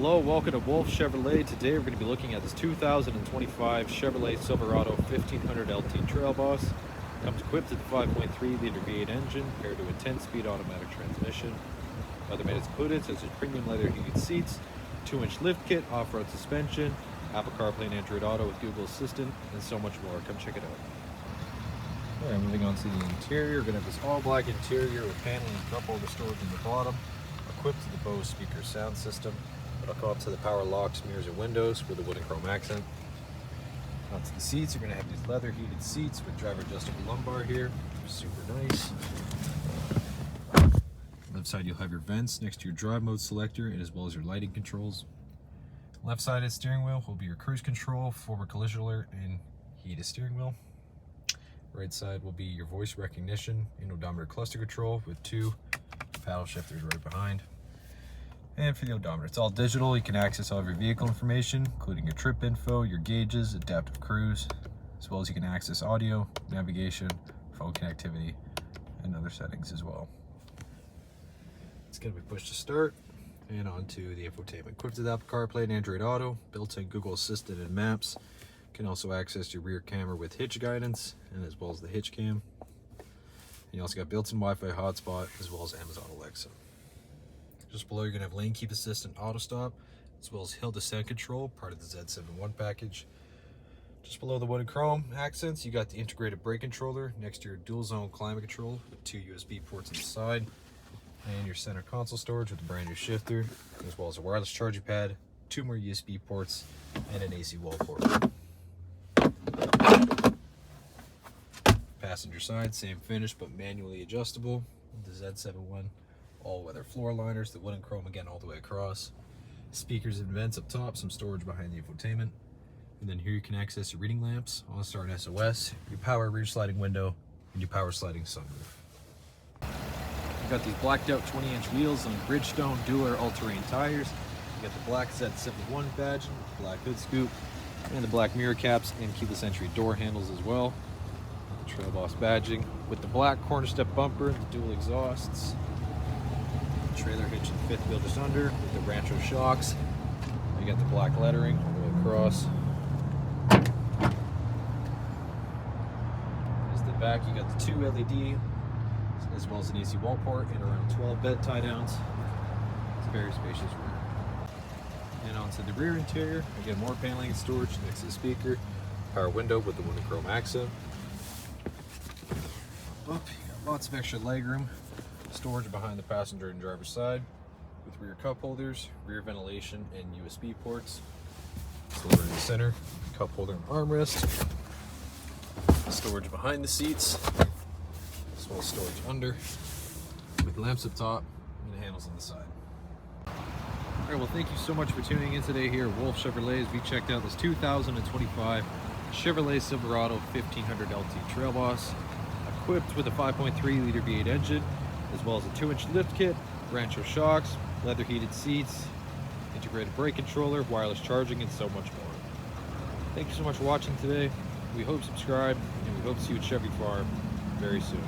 Hello, welcome to Wolfe Chevrolet. Today we're going to be looking at this 2025 Chevrolet Silverado 1500 LT Trail Boss. Comes equipped with a 5.3 liter V8 engine paired to a 10-speed automatic transmission. Other maintenance included such as premium leather heated seats, 2-inch lift kit, off-road suspension, Apple CarPlay and Android Auto with Google Assistant, and so much more. Come check it out. Alright, moving on to the interior. We're going to have this all-black interior with paneling and cup holder storage in the bottom, equipped with the Bose speaker sound system. It'll come up to the power locks, mirrors, and windows with a wood and chrome accent. Onto the seats, you're going to have these leather heated seats with driver adjustable lumbar here. Super nice. Left side, you'll have your vents next to your drive mode selector, and as well as your lighting controls. Left side of the steering wheel will be your cruise control, forward collision alert, and heated steering wheel. Right side will be your voice recognition and odometer cluster control with 2 paddle shifters right behind. And for the odometer, it's all digital. You can access all of your vehicle information, including your trip info, your gauges, adaptive cruise, as well as you can access audio, navigation, phone connectivity, and other settings as well. It's going to be push to start and onto the infotainment. Equipped with Apple CarPlay and Android Auto, built-in Google Assistant and Maps. You can also access your rear camera with hitch guidance, and as well as the hitch cam. And you also got built-in Wi-Fi hotspot, as well as Amazon Alexa. Just below, you're going to have lane keep assistant auto stop, as well as hill descent control, part of the Z71 package. Just below the wood and chrome accents, you got the integrated brake controller next to your dual zone climate control with 2 USB ports on the side, and your center console storage with a brand new shifter, as well as a wireless charging pad, 2 more USB ports, and an AC wall port. Passenger side, same finish but manually adjustable. The Z71 all-weather floor liners, the wood and chrome again all the way across. Speakers and vents up top, some storage behind the infotainment. And then here you can access your reading lamps, OnStar and SOS, your power rear sliding window, and your power sliding sunroof. You've got these blacked out 20-inch wheels on Bridgestone dual all-terrain tires. You got the black Z71 badge, the black hood scoop, and the black mirror caps and keyless entry door handles as well. The Trail Boss badging with the black corner step bumper and the dual exhausts. Trailer hitch and fifth wheel just under with the Rancho shocks. You got the black lettering all the way across. There's the back. You got the 2 LED as well as an AC wall port and around 12 bed tie downs. It's a very spacious room. And onto the rear interior, again more paneling and storage next to the speaker. Power window with the wood and chrome accent. Up, you got lots of extra legroom. Storage behind the passenger and driver's side with rear cup holders, rear ventilation, and USB ports. Storage in the center, cup holder and armrest. Storage behind the seats, as well as storage under with lamps up top and handles on the side. Alright, well thank you so much for tuning in today here at Wolfe Chevrolet as we checked out this 2025 Chevrolet Silverado 1500 LT Trail Boss, equipped with a 5.3 liter V8 engine, as well as a 2-inch lift kit, Rancho shocks, leather heated seats, integrated brake controller, wireless charging, and so much more. Thank you so much for watching today. We hope you subscribe, and we hope to see you at Chevy Farm very soon.